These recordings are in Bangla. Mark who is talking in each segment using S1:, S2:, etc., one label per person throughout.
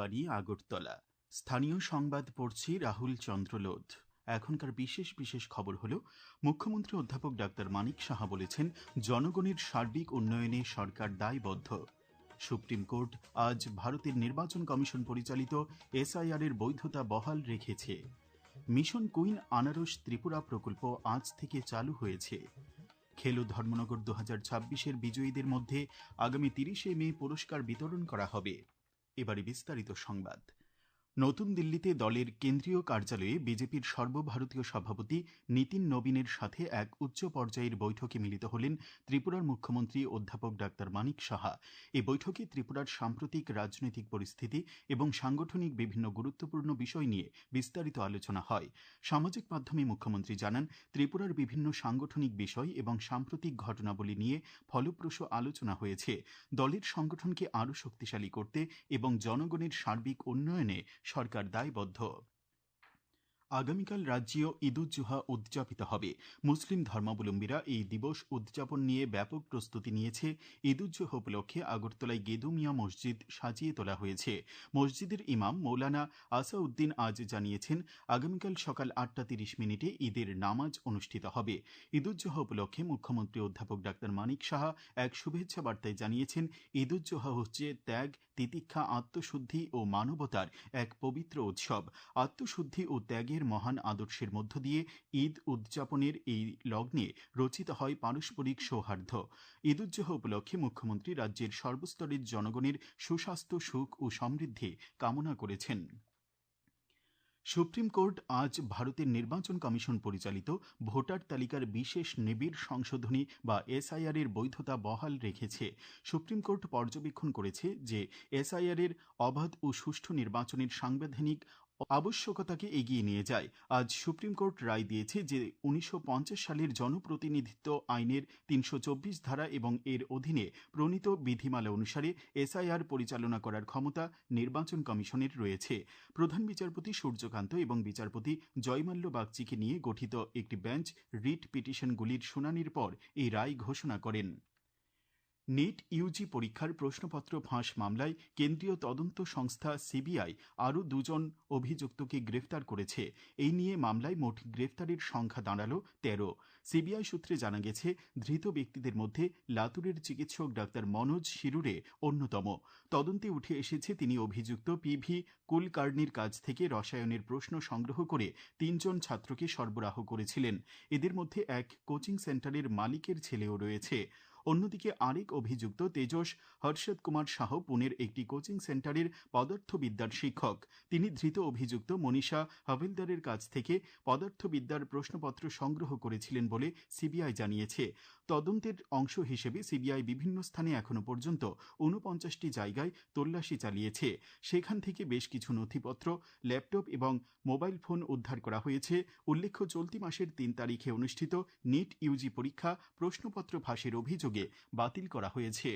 S1: আকাশবাণী আগরতলা। স্থানীয় সংবাদ পড়ছি রাহুল চন্দ্রলোধ। এখনকার বিশেষ বিশেষ খবর হল, মুখ্যমন্ত্রী অধ্যাপক ডাক্তার মানিক সাহা বলেছেন, জনগণের সার্বিক উন্নয়নে সরকার দায়বদ্ধ। সুপ্রিম কোর্ট আজ ভারতের নির্বাচন কমিশন পরিচালিত এসআইআর এর বৈধতা বহাল রেখেছে। মিশন কুইন আনারস ত্রিপুরা প্রকল্প আজ থেকে চালু হয়েছে। খেলো ধর্মনগর 2026-এর বিজয়ীদের মধ্যে আগামী 30শে মে পুরস্কার বিতরণ করা হবে। এবারে বিস্তারিত সংবাদ। নতুন দিল্লিতে দলের কেন্দ্রীয় কার্যালয়ে বিজেপির সর্বভারতীয় সভাপতি নীতিন নবীনের সাথে এক উচ্চ পর্যায়ের বৈঠকে মিলিত হলেন ত্রিপুরার মুখ্যমন্ত্রী অধ্যাপক ডাক্তার মানিক সাহা। এই বৈঠকে ত্রিপুরার সাম্প্রতিক রাজনৈতিক পরিস্থিতি এবং সাংগঠনিক বিভিন্ন গুরুত্বপূর্ণ বিষয় নিয়ে বিস্তারিত আলোচনা হয়। সামাজিক মাধ্যমে মুখ্যমন্ত্রী জানান, ত্রিপুরার বিভিন্ন সাংগঠনিক বিষয় এবং সাম্প্রতিক ঘটনাবলী নিয়ে ফলপ্রসূ আলোচনা হয়েছে। দলের সংগঠনকে আরও শক্তিশালী করতে এবং জনগণের সার্বিক উন্নয়নে সরকার দায়বদ্ধ। আগামীকাল রাজ্যীয় ঈদ-উজ-জোহা উদযাপিত হবে। মুসলিম ধর্মাবলম্বীরা এই দিবস উদযাপন নিয়ে ব্যাপক প্রস্তুতি নিয়েছে। ঈদ-উজ-জোহা উপলক্ষে আগরতলায় গেদু মিয়া মসজিদ সাজিয়ে তোলা হয়েছে। মসজিদের ইমাম মৌলানা আসাউদ্দিন আজ জানিয়েছেন, আগামীকাল সকাল 8:30 ঈদের নামাজ অনুষ্ঠিত হবে। ঈদ-উজ-জোহা উপলক্ষে মুখ্যমন্ত্রী অধ্যাপক ডাক্তার মানিক সাহা এক শুভেচ্ছা বার্তায় জানিয়েছেন, ঈদ-উজ-জোহা হচ্ছে ত্যাগ, তিতিক্ষা, আত্মশুদ্ধি ও মানবতার এক পবিত্র উৎসব। আত্মশুদ্ধি ও ত্যাগের মহান আদর্শের মধ্য দিয়ে ঈদ উদযাপনের এই লগ্নে রচিত হয় পারস্পরিক সৌহার্দ্য। ঈদ-উজ-জোহা উপলক্ষে মুখ্যমন্ত্রী রাজ্যের সর্বস্তরের জনগণের সুস্বাস্থ্য, সুখ ও সমৃদ্ধি কামনা করেছেন। সুপ্রিম কোর্ট আজ ভারতের নির্বাচন কমিশন পরিচালিত ভোটার তালিকার বিশেষ নিবিড় সংশোধনী বা এসআইআর এর বৈধতা বহাল রেখেছে। সুপ্রিম কোর্ট পর্যবেক্ষণ করেছে যে এসআইআর এর অবাধ ও সুষ্ঠু নির্বাচনের সাংবিধানিক আবশ্যকতাকে এগিয়ে নিয়ে যায়। আজ সুপ্রিম কোর্ট রায় দিয়েছে যে 1950 সালের জনপ্রতিনিধিত্ব আইনের 324 ধারা এবং এর অধীনে প্রণীত বিধিমালা অনুসারে এসআইআর পরিচালনা করার ক্ষমতা নির্বাচন কমিশনের রয়েছে। প্রধান বিচারপতি সূর্যকান্ত এবং বিচারপতি জয়মাল্য বাগচিকে নিয়ে গঠিত একটি বেঞ্চ রিট পিটিশনগুলির শুনানির পর এই রায় ঘোষণা করেন। নেট ইউজি পরীক্ষার প্রশ্নপত্র ফাঁস মামলায় কেন্দ্রীয় তদন্ত সংস্থা সিবিআই আরও 2জন অভিযুক্তকে গ্রেফতার করেছে। এই নিয়ে মামলায় মোট গ্রেফতারের সংখ্যা দাঁড়াল 13। সিবিআই সূত্রে জানা গেছে, ধৃত ব্যক্তিদের মধ্যে লাতুরের চিকিৎসক ডাক্তার মনোজ শিরুরে অন্যতম। তদন্তে উঠে এসেছে, তিনি অভিযুক্ত পিভি কুলকার্নির কাছ থেকে রসায়নের প্রশ্ন সংগ্রহ করে 3জন ছাত্রকে সরবরাহ করেছিলেন। এদের মধ্যে এক কোচিং সেন্টারের মালিকের ছেলেও রয়েছে। অন্যদিকে আরেক অভিযুক্ত তেজস হর্ষদ কুমার সাহ পুনের একটি কোচিং সেন্টারের পদার্থবিদ্যার শিক্ষক। তিনি ধৃত অভিযুক্ত মনীষা হাবিলদারের কাছ থেকে পদার্থবিদ্যার প্রশ্নপত্র সংগ্রহ করেছিলেন বলে সিবিআই জানিয়েছে। তদন্তের অংশ হিসেবে সিবিআই বিভিন্ন স্থানে এখনো পর্যন্ত 49টি জায়গায় তল্লাশি চালিয়েছে। সেখান থেকে বেশ কিছু নথিপত্র, ল্যাপটপ এবং মোবাইল ফোন উদ্ধার করা হয়েছে। উল্লেখ্য, চলতি মাসের 3 তারিখে অনুষ্ঠিত নিট ইউজি পরীক্ষা প্রশ্নপত্র ফাঁসের অভিযোগে বাতিল করা হয়েছে।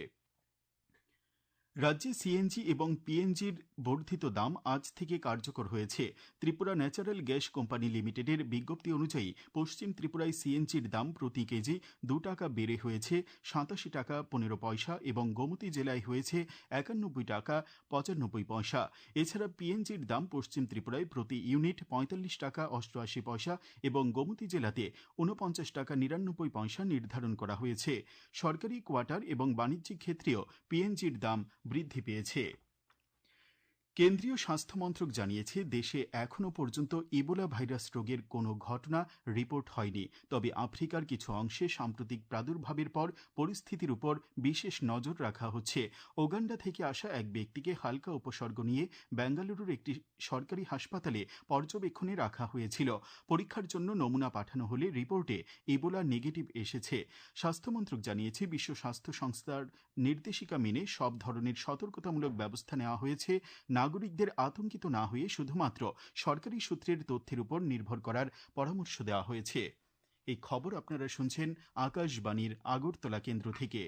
S1: রাজ্যে সিএনজি এবং পিএনজির বর্ধিত দাম আজ থেকে কার্যকর হয়েছে। ত্রিপুরা ন্যাচারাল গ্যাস কোম্পানি লিমিটেডের বিজ্ঞপ্তি অনুযায়ী পশ্চিম ত্রিপুরায় সিএনজির দাম প্রতি কেজি 2 টাকা বেড়ে হয়েছে 87 টাকা 15 পয়সা এবং গোমতী জেলায় হয়েছে 91 টাকা 95 পয়সা। এছাড়া পিএনজির দাম পশ্চিম ত্রিপুরায় প্রতি ইউনিট 45 টাকা 88 পয়সা এবং গোমতী জেলাতে 49 টাকা 99 পয়সা নির্ধারণ করা হয়েছে। সরকারি কোয়ার্টার এবং বাণিজ্যিক ক্ষেত্রেও পিএনজির দাম বৃদ্ধি পেয়েছে। কেন্দ্রীয় স্বাস্থ্য মন্ত্রক জানিয়েছে, দেশে এখনও পর্যন্ত ইবোলা ভাইরাস রোগের কোনো ঘটনা রিপোর্ট হয়নি। তবে আফ্রিকার কিছু অংশে সাম্প্রতিক প্রাদুর্ভাবের পর পরিস্থিতির উপর বিশেষ নজর রাখা হচ্ছে। ওগান্ডা থেকে আসা এক ব্যক্তিকে হালকা উপসর্গ নিয়ে বেঙ্গালুরুর একটি সরকারি হাসপাতালে পর্যবেক্ষণে রাখা হয়েছিল। পরীক্ষার জন্য নমুনা পাঠানো হলে রিপোর্টে ইবোলা নেগেটিভ এসেছে। স্বাস্থ্যমন্ত্রক জানিয়েছে, বিশ্ব স্বাস্থ্য সংস্থার নির্দেশিকা মেনে সব ধরনের সতর্কতামূলক ব্যবস্থা নেওয়া হয়েছে। নাগরিকদের আতঙ্কিত না হয়ে শুধুমাত্র সরকারি সূত্রের তথ্যের উপর নির্ভর করার পরামর্শ দেওয়া হয়েছে। এই খবর আপনারা শুনছেন আকাশবাণীর আগরতলা কেন্দ্র থেকে।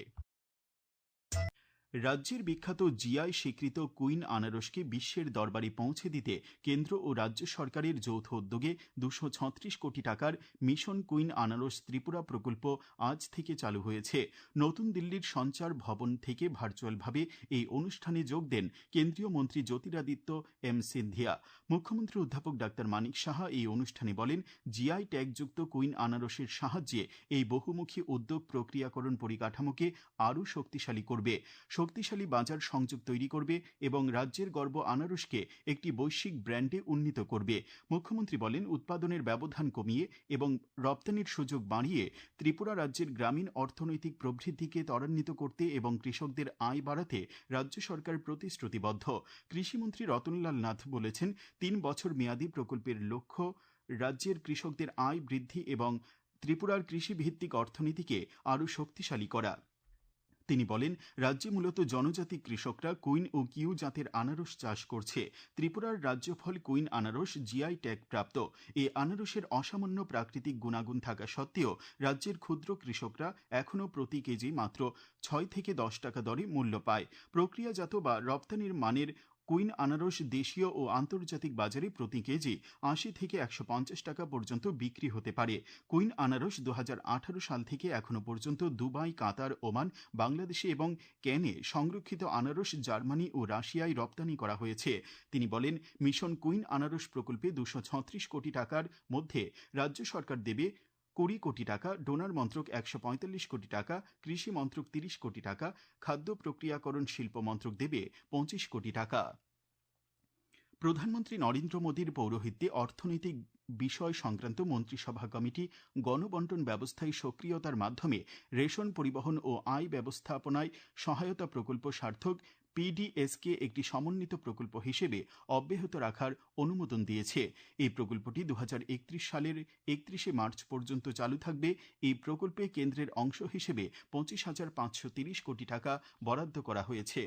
S1: রাজ্যের বিখ্যাত জিআই স্বীকৃত কুইন আনারসকে বিশ্বের দরবারে পৌঁছে দিতে কেন্দ্র ও রাজ্য সরকারের যৌথ উদ্যোগে 236 কোটি টাকার মিশন কুইন আনারস ত্রিপুরা প্রকল্প আজ থেকে চালু হয়েছে। নতুন দিল্লির সঞ্চার ভবন থেকে ভার্চুয়ালভাবে এই অনুষ্ঠানে যোগ দেন কেন্দ্রীয় মন্ত্রী জ্যোতিরাদিত্য এম সিন্ধিয়া। মুখ্যমন্ত্রী অধ্যাপক ডাক্তার মানিক সাহা এই অনুষ্ঠানে বলেন, জিআই ট্যাগযুক্ত কুইন আনারসের সাহায্যে এই বহুমুখী উদ্যোগ প্রক্রিয়াকরণ পরিকাঠামোকে আরও শক্তিশালী করবে, শক্তিশালী বাজার সংযোগ তৈরি করবে এবং রাজ্যের গর্ব আনারসকে একটি বৈশ্বিক ব্র্যান্ডে উন্নীত করবে। মুখ্যমন্ত্রী বলেন, উৎপাদনের ব্যবধান কমিয়ে এবং রপ্তানির সুযোগ বাড়িয়ে ত্রিপুরা রাজ্যের গ্রামীণ অর্থনৈতিক প্রবৃদ্ধিকে ত্বরান্বিত করতে এবং কৃষকদের আয় বাড়াতে রাজ্য সরকার প্রতিশ্রুতিবদ্ধ। কৃষিমন্ত্রী রতনলাল নাথ বলেছেন, 3 বছর মেয়াদী প্রকল্পের লক্ষ্য রাজ্যের কৃষকদের আয় বৃদ্ধি এবং ত্রিপুরার কৃষিভিত্তিক অর্থনীতিকে আরও শক্তিশালী করা। তিনি বলেন, রাজ্যে মূলত জনজাতি কৃষকরা কুইন ও কিউ জাতের আনারস চাষ করছে। ত্রিপুরার রাজ্যফল কুইন আনারস জিআই ট্যাগ প্রাপ্ত। এই আনারসের অসামান্য প্রাকৃতিক গুণাগুণ থাকা সত্ত্বেও রাজ্যের ক্ষুদ্র কৃষকরা এখনও প্রতি কেজি মাত্র 6 থেকে 10 টাকা দরে মূল্য পায়। প্রক্রিয়াজাত বা রপ্তানির মানের কুইন আনারস দেশীয় ও আন্তর্জাতিক বাজারে প্রতি কেজি 80 থেকে 150 টাকা পর্যন্ত বিক্রি হতে পারে। কুইন আনারস 2018 সাল থেকে এখনো পর্যন্ত দুবাই, কাতার, ওমান, বাংলাদেশে এবং ক্যানে সংরক্ষিত আনারস জার্মানি ও রাশিয়ায় রপ্তানি করা হয়েছে। তিনি বলেন, মিশন কুইন আনারস প্রকল্পে 236 কোটি টাকার মধ্যে রাজ্য সরকার দেবে 20 কোটি টাকা, ডোনার মন্ত্রক 145 কোটি টাকা, কৃষি মন্ত্রক 30 কোটি টাকা, খাদ্য প্রক্রিয়াকরণ শিল্প মন্ত্রক দেবে 25 কোটি টাকা। প্রধানমন্ত্রী নরেন্দ্র মোদীর পৌরোহিত্যে অর্থনৈতিক বিষয় সংক্রান্ত মন্ত্রিসভা কমিটি গণবন্টন ব্যবস্থায় সক্রিয়তার মাধ্যমে রেশন পরিবহন ও আয় ব্যবস্থাপনায় সহায়তা প্রকল্প সার্থক পিডিএসকে একটি সমন্বিত প্রকল্প হিসেবে অব্যাহত রাখার অনুমোদন দিয়েছে। এই প্রকল্পটি 2031 সালের 31 মার্চ পর্যন্ত চালু থাকবে। এই প্রকল্পে কেন্দ্রের অংশ হিসেবে 25,530 কোটি টাকা বরাদ্দ করা হয়েছে।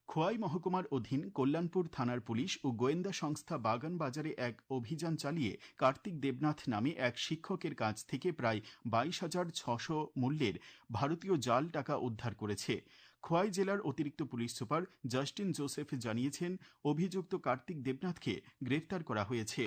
S1: খোয়াই মহকুমার অধীন কল্যাণপুর থানার পুলিশ ও গোয়েন্দা সংস্থা বাগান বাজারে এক অভিযান চালিয়ে কার্তিক দেবনাথ নামে এক শিক্ষকের কাছ থেকে প্রায় 22,600 মূল্যের ভারতীয় জাল টাকা উদ্ধার করেছে। খোয়াই জেলার অতিরিক্ত পুলিশ সুপার জাস্টিন জোসেফ জানিয়েছেন, অভিযুক্ত কার্তিক দেবনাথকে গ্রেফতার করা হয়েছে।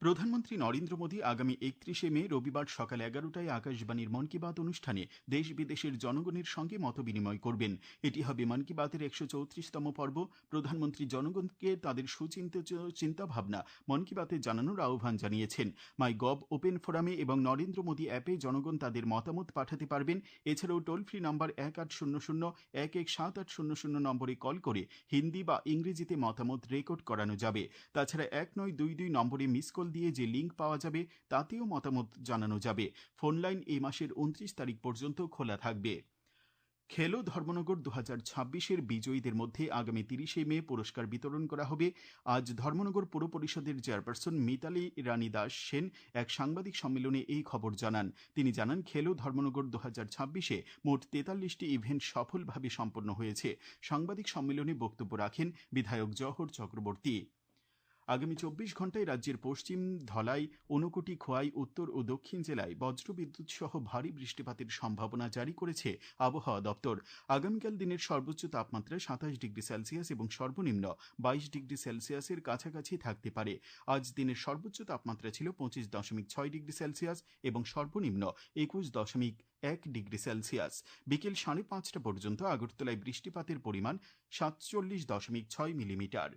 S1: প্রধানমন্ত্রী নরেন্দ্র মোদী আগামী 31 মে রবিবার সকাল 11টায় আকাশবাণীর মন কি বাত অনুষ্ঠানে দেশ বিদেশের জনগণের সঙ্গে মতবিনিময় করবেন। এটি হবে মন কি বাতের 134তম পর্ব। প্রধানমন্ত্রী জনগণকে তাদের সুচিন্তিত চিন্তাভাবনা মন কি বাতে জানানোর আহ্বান জানিয়েছেন। মাই গভ ওপেন ফোরামে এবং নরেন্দ্র মোদী অ্যাপে জনগণ তাদের মতামত পাঠাতে পারবেন। এছাড়াও টোল ফ্রি নাম্বার 1800-117800 নম্বরে কল করে হিন্দি বা ইংরেজিতে মতামত রেকর্ড করানো যাবে। তাছাড়া 1922 নম্বরে মিস কল দিয়ে যে লিঙ্ক পাওয়া যাবে তাতেও মতামত জানানো যাবে। ফোন লাইন এই মাসের 29 তারিখ পর্যন্ত খোলা থাকবে। খেলো ধর্মনগর 2026-এর বিজয়ীদের মধ্যে আগামী 30 মে পুরস্কার বিতরণ করা হবে। আজ ধর্মনগর পুর পরিষদের চেয়ারপারসন মিতালি রানী দাস সেন এক সাংবাদিক সম্মেলনে এই খবর জানান। তিনি জানান, খেলো ধর্মনগর 2026-এ মোট 43টি ইভেন্ট সফলভাবে সম্পন্ন হয়েছে। সাংবাদিক সম্মেলনে বক্তব্য রাখেন বিধায়ক জওহর চক্রবর্তী। আগামী 24 ঘণ্টায় রাজ্যের পশ্চিম, ধলাই, ঊনকোটি, খোয়াই, উত্তর ও দক্ষিণ জেলায় বজ্রবিদ্যুৎ সহ ভারী বৃষ্টিপাতের সম্ভাবনা জারি করেছে আবহাওয়া দপ্তর। আগামীকাল দিনের সর্বোচ্চ তাপমাত্রা 27 ডিগ্রি সেলসিয়াস এবং সর্বনিম্ন 22 ডিগ্রি সেলসিয়াসের কাছাকাছি থাকতে পারে। আজ দিনের সর্বোচ্চ তাপমাত্রা ছিল 25.6 ডিগ্রি সেলসিয়াস এবং সর্বনিম্ন 21.1 ডিগ্রি সেলসিয়াস। বিকেল 5:30 পর্যন্ত আগরতলায় বৃষ্টিপাতের পরিমাণ 47.6 মিলিমিটার।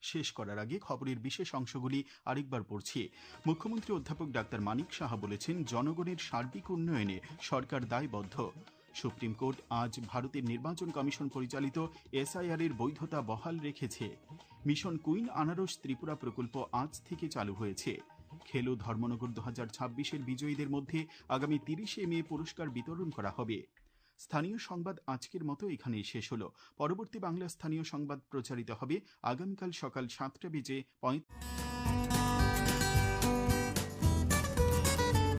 S1: শেষ করার আগে খবরের বিশেষ অংশগুলি আরেকবার পড়ছি। মুখ্যমন্ত্রী অধ্যাপক ডাক্তার মানিক সাহা বলেছেন, জনগণের সার্বিক উন্নয়নে সরকার দায়বদ্ধ। সুপ্রিম কোর্ট আজ ভারতের নির্বাচন কমিশন পরিচালিত এসআইআর-এর বৈধতা বহাল রেখেছে। মিশন কুইন আনারস ত্রিপুরা প্রকল্প আজ থেকে চালু হয়েছে। খেলো ধর্মনগর 2026-এর বিজয়ীদের মধ্যে আগামী 30 মে পুরস্কার বিতরণ করা হবে। স্থানীয় সংবাদ আজকের মতো এখানেই শেষ হলো। পরবর্তী বাংলা স্থানীয় সংবাদ প্রচারিত হবে আগামীকাল সকাল 7টা বেজে 35